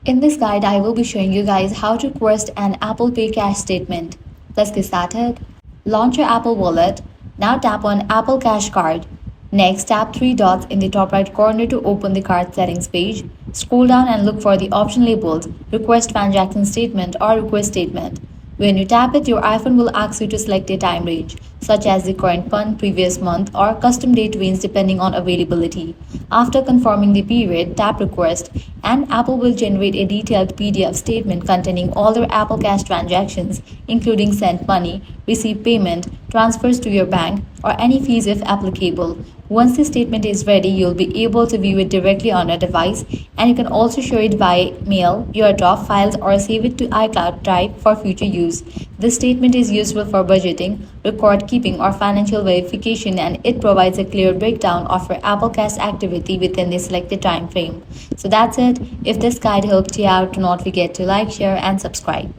In this guide, I will be showing you guys how to request an Apple Pay cash statement. Let's get started. Launch your Apple Wallet. Now tap on Apple Cash Card. Next, tap three dots in the top right corner to open the card settings page. Scroll down and look for the option labeled Request Transaction Statement or Request Statement. When you tap it, your iPhone will ask you to select a time range, such as the current month, previous month, or custom date range depending on availability. After confirming the period, tap Request, and Apple will generate a detailed PDF statement containing all your Apple Cash transactions, including sent money, received payment, transfers to your bank, or any fees if applicable. Once the statement is ready, you'll be able to view it directly on your device, and you can also share it via mail, your draft files, or save it to iCloud Drive for future use. This statement is useful for budgeting, record keeping, or financial verification, and it provides a clear breakdown of your Apple Cash activity within the selected time frame. So that's it. If this guide helped you out, do not forget to like, share, and subscribe.